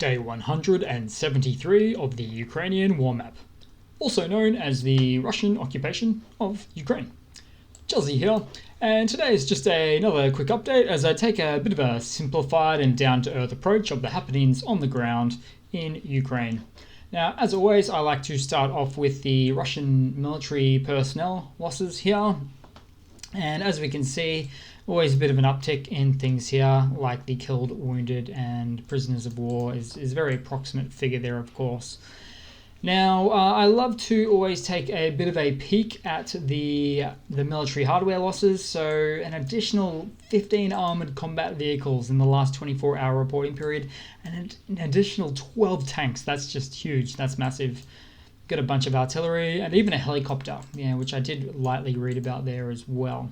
Day 173 of the Ukrainian war map, also known as the Russian occupation of Ukraine. Chelsea here, and today is just another quick update as I take a bit of a simplified and down-to-earth approach of the happenings on the ground in Ukraine. Now, as always, I like to start off with the Russian military personnel losses here, and as we can see, always a bit of an uptick in things here, like the killed, wounded, and prisoners of war is a very approximate figure there, of course. Now, I love to always take a bit of a peek at the military hardware losses. So an additional 15 armored combat vehicles in the last 24-hour reporting period, and an additional 12 tanks. That's just huge. That's massive. Got a bunch of artillery and even a helicopter, which I did lightly read about there as well.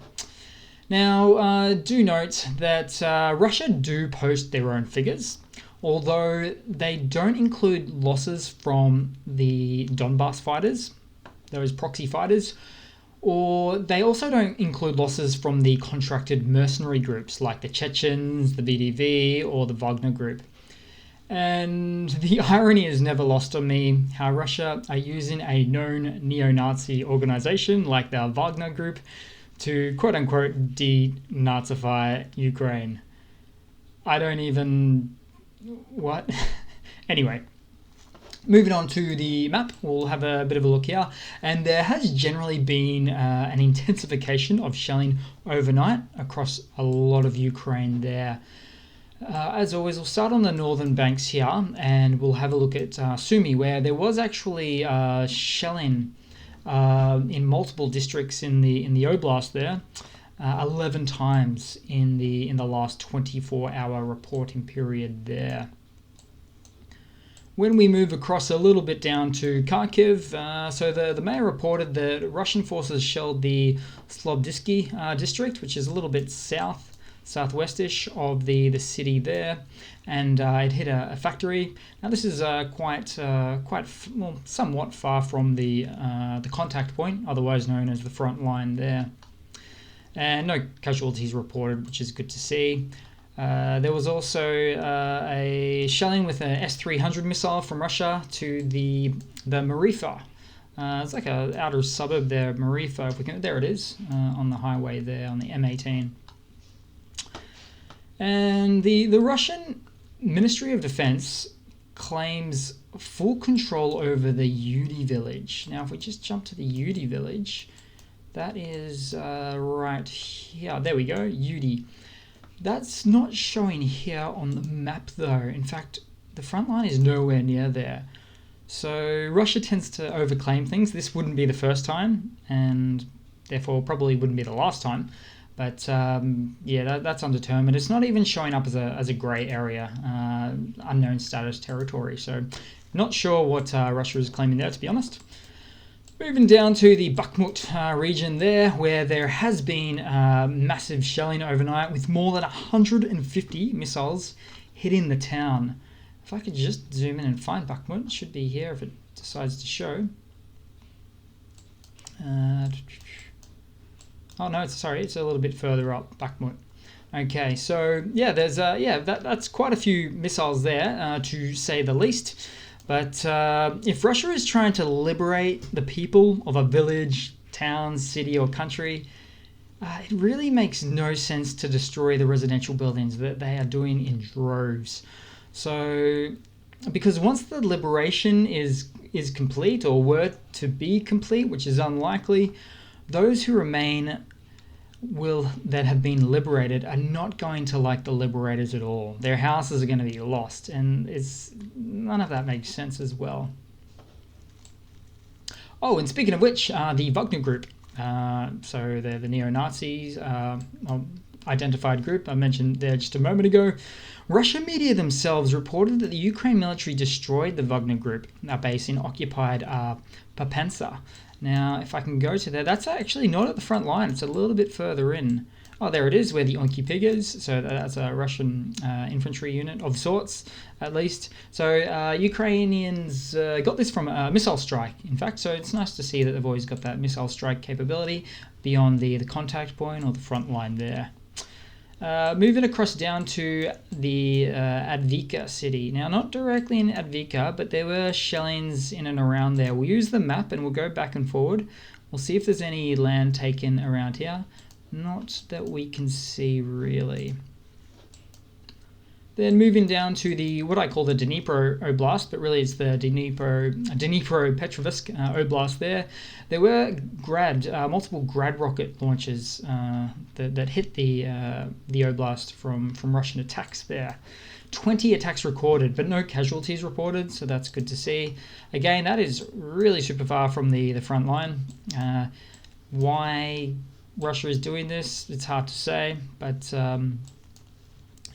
Now, do note that Russia do post their own figures, although they don't include losses from the Donbass fighters, those proxy fighters, or they also don't include losses from the contracted mercenary groups like the Chechens, the VDV, or the Wagner group. And the irony is never lost on me how Russia are using a known neo-Nazi organization like the Wagner group to quote-unquote denazify Ukraine. I don't even... what? Anyway, moving on to the map, we'll have a bit of a look here. And there has generally been an intensification of shelling overnight across a lot of Ukraine there. As always, we'll start on the northern banks here, and we'll have a look at Sumy, where there was actually shelling in multiple districts in the oblast there, 11 times in the last 24-hour reporting period there. When we move across a little bit down to Kharkiv, so the mayor reported that Russian forces shelled the Slobodisky district, which is a little bit southwestish of the city there, and it hit a factory. Now this is somewhat far from the contact point, otherwise known as the front line there, and no casualties reported, which is good to see. There was also a shelling with an S-300 missile from Russia to the Marifa. It's like an outer suburb there, Marifa. There it is, on the highway there, on the M18. And the Russian Ministry of Defense claims full control over the Yudi village. Now, if we just jump to the Yudi village, that is right here. There we go, Yudi. That's not showing here on the map, though. In fact, the front line is nowhere near there. So Russia tends to overclaim things. This wouldn't be the first time, and therefore probably wouldn't be the last time. But that's undetermined. It's not even showing up as a grey area, unknown status territory. So not sure what Russia is claiming there, to be honest. Moving down to the Bakmut region there, where there has been massive shelling overnight with more than 150 missiles hitting the town. If I could just zoom in and find Bakmut, it should be here if it decides to show. Oh no, it's a little bit further up, Bakmut. Okay, so yeah, there's that's quite a few missiles there, to say the least. But if Russia is trying to liberate the people of a village, town, city, or country, it really makes no sense to destroy the residential buildings that they are doing in droves. So, because once the liberation is complete, or were to be complete, which is unlikely, those who remain that have been liberated are not going to like the liberators at all. Their houses are going to be lost, and none of that makes sense as well. Oh, and speaking of which, the Wagner group, so they're the neo-Nazis, identified group I mentioned there just a moment ago. Russian media themselves reported that the Ukraine military destroyed the Wagner group, base in occupied Papensa. Now, if I can go to there, that's actually not at the front line. It's a little bit further in. Oh, there it is, where the Onky Pig is. So that's a Russian infantry unit of sorts, at least. So Ukrainians got this from a missile strike, in fact. So it's nice to see that they've always got that missile strike capability beyond the contact point or the front line there. Moving across down to the Advika city. Now, not directly in Advika, but there were shellings in and around there. We'll use the map and we'll go back and forward. We'll see if there's any land taken around here. Not that we can see really. Then moving down to the what I call the Dnipro Oblast, but really it's the Dnipro Petrovsk Oblast there. There were multiple Grad rocket launches that hit the Oblast from Russian attacks there. 20 attacks recorded, but no casualties reported, so that's good to see. Again, that is really super far from the front line. Why Russia is doing this, it's hard to say, but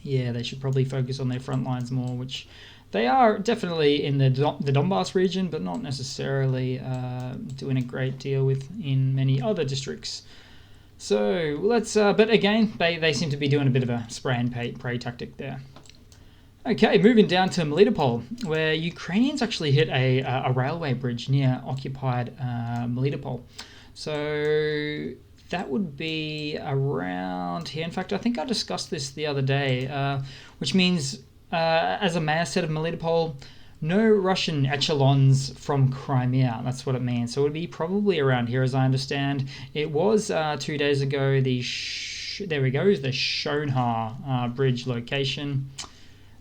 yeah, they should probably focus on their front lines more, which they are definitely in the Donbass region, but not necessarily doing a great deal with in many other districts. So let's, but again, they seem to be doing a bit of a spray and pray tactic there. Okay, moving down to Melitopol, where Ukrainians actually hit a railway bridge near occupied Melitopol. So that would be around here. In fact, I think I discussed this the other day, which means, as a mayor said of Melitopol, no Russian echelons from Crimea. That's what it means. So it would be probably around here, as I understand. It was 2 days ago, there we go, the Shonhar bridge location.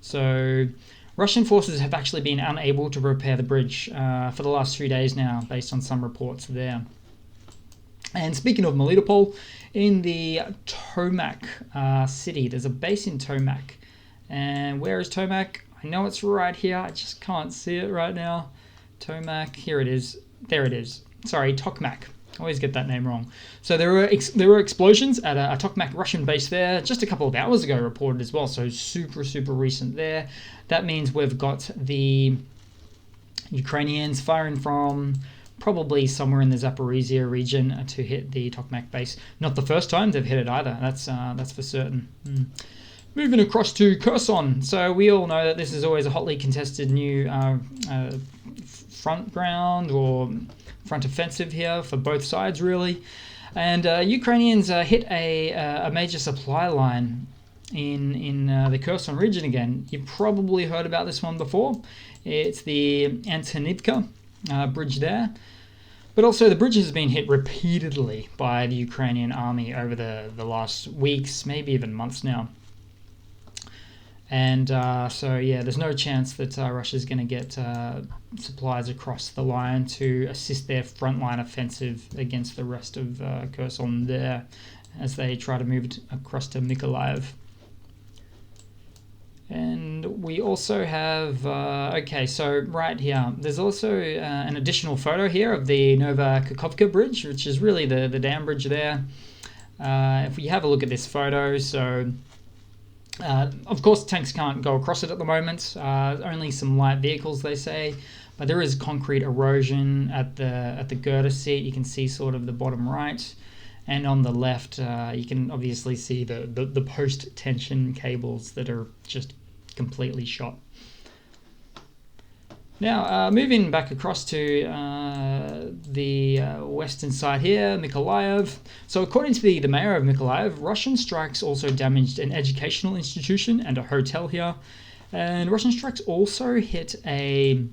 So Russian forces have actually been unable to repair the bridge for the last 3 days now, based on some reports there. And speaking of Melitopol, in the Tomac city, there's a base in Tomac. And where is Tomac? I know it's right here. I just can't see it right now. Tomac, here it is. There it is. Sorry, Tokmak. I always get that name wrong. So there were explosions at a Tokmak Russian base there just a couple of hours ago reported as well. So super recent there. That means we've got the Ukrainians firing from probably somewhere in the Zaporizhia region to hit the Tokmak base. Not the first time they've hit it either. That's for certain. Moving across to Kherson. So we all know that this is always a hotly contested new front ground or front offensive here for both sides, really. And Ukrainians hit a major supply line in the Kherson region again. You've probably heard about this one before. It's the Antonivka bridge there. But also the bridge has been hit repeatedly by the Ukrainian army over the last weeks, maybe even months now. And so, yeah, there's no chance that Russia's going to get supplies across the line to assist their frontline offensive against the rest of Kherson there as they try to move it across to Nikolaev. And we also have, okay, so right here, there's also an additional photo here of the Novakovka bridge, which is really the dam bridge there. If we have a look at this photo, so of course tanks can't go across it at the moment, only some light vehicles they say, but there is concrete erosion at the girder seat. You can see sort of the bottom right. And on the left, you can obviously see the post-tension cables that are just completely shot. Now, moving back across to the western side here, Nikolaev. So according to the mayor of Nikolaev, Russian strikes also damaged an educational institution and a hotel here. And Russian strikes also hit like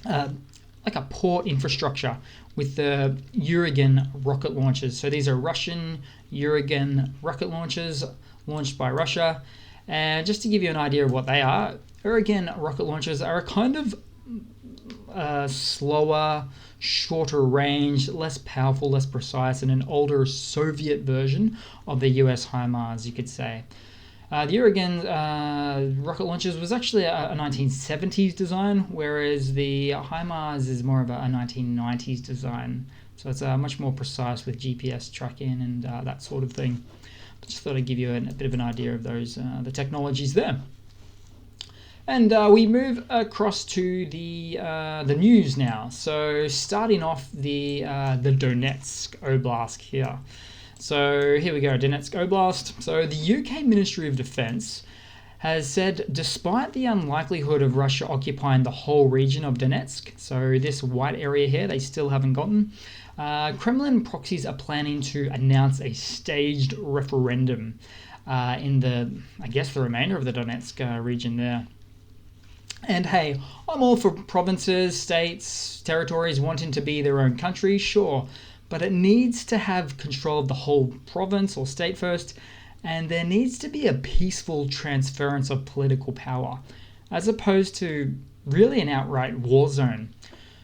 a port infrastructure with the Uragan rocket launchers. So these are Russian Uragan rocket launchers launched by Russia. And just to give you an idea of what they are, Uragan rocket launchers are a kind of slower, shorter range, less powerful, less precise, and an older Soviet version of the US HIMARS, you could say. The Uragan rocket launchers was actually a 1970s design, whereas the HIMARS is more of a 1990s design. So it's much more precise with GPS tracking and that sort of thing. But just thought I'd give you a bit of an idea of those the technologies there. And we move across to the news now. So starting off the Donetsk Oblast here. So here we go, Donetsk Oblast. So the UK Ministry of Defense has said, despite the unlikelihood of Russia occupying the whole region of Donetsk, so this white area here they still haven't gotten, Kremlin proxies are planning to announce a staged referendum in the, I guess, the remainder of the Donetsk region there. And hey, I'm all for provinces, states, territories wanting to be their own country, sure, but it needs to have control of the whole province or state first, and there needs to be a peaceful transference of political power, as opposed to really an outright war zone.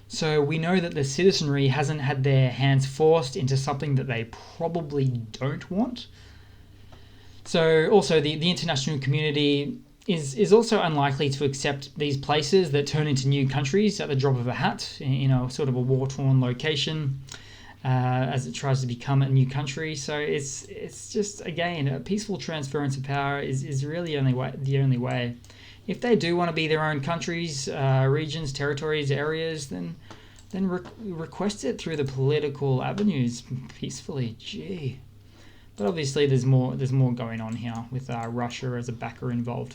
So we know that the citizenry hasn't had their hands forced into something that they probably don't want. So also the international community is also unlikely to accept these places that turn into new countries at the drop of a hat, in a sort of a war-torn location, as it tries to become a new country. So it's just, again, a peaceful transference of power is really the only way. If they do want to be their own countries, regions, territories, areas, then request it through the political avenues peacefully. Gee. But obviously there's more going on here with Russia as a backer involved.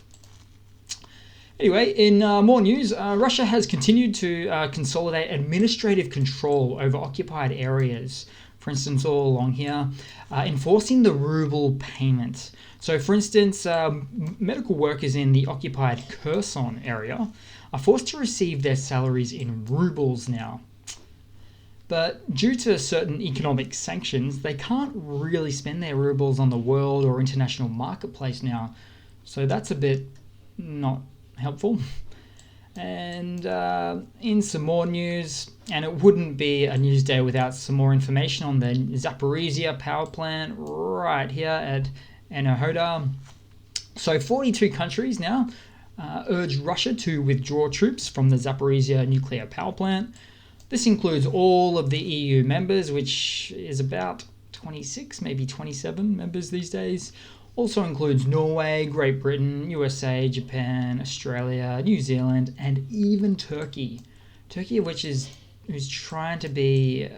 Anyway, in more news, Russia has continued to consolidate administrative control over occupied areas. For instance, all along here, enforcing the ruble payment. So, for instance, medical workers in the occupied Kherson area are forced to receive their salaries in rubles now. But due to certain economic sanctions, they can't really spend their rubles on the world or international marketplace now. So that's a bit not helpful. And in some more news, and it wouldn't be a news day without some more information on the Zaporizhia power plant right here at Enerhoda. So 42 countries now urge Russia to withdraw troops from the Zaporizhia nuclear power plant. This includes all of the EU members, which is about 26, maybe 27 members these days. Also includes Norway, Great Britain, USA, Japan, Australia, New Zealand, and even Turkey. Turkey, who's trying to be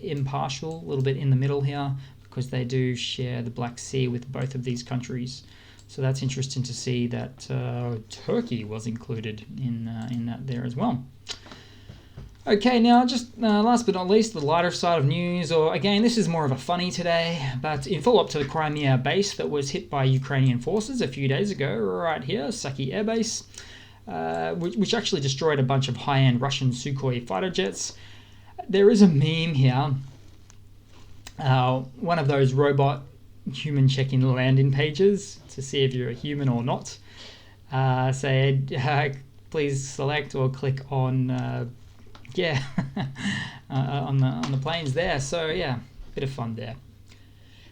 impartial, a little bit in the middle here, because they do share the Black Sea with both of these countries. So that's interesting to see that Turkey was included in that there as well. Okay, now just last but not least, the lighter side of news, or again, this is more of a funny today, but in follow-up to the Crimea base that was hit by Ukrainian forces a few days ago, right here, Saki Air Base, which actually destroyed a bunch of high-end Russian Sukhoi fighter jets. There is a meme here, one of those robot human check-in landing pages to see if you're a human or not. Please select or click on on the planes there. So yeah, bit of fun there.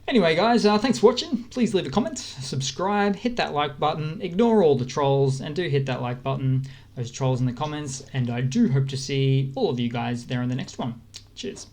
Anyway, guys, thanks for watching. Please leave a comment, subscribe, hit that like button, ignore all the trolls, and do hit that like button, those trolls in the comments, and I do hope to see all of you guys there in the next one. Cheers.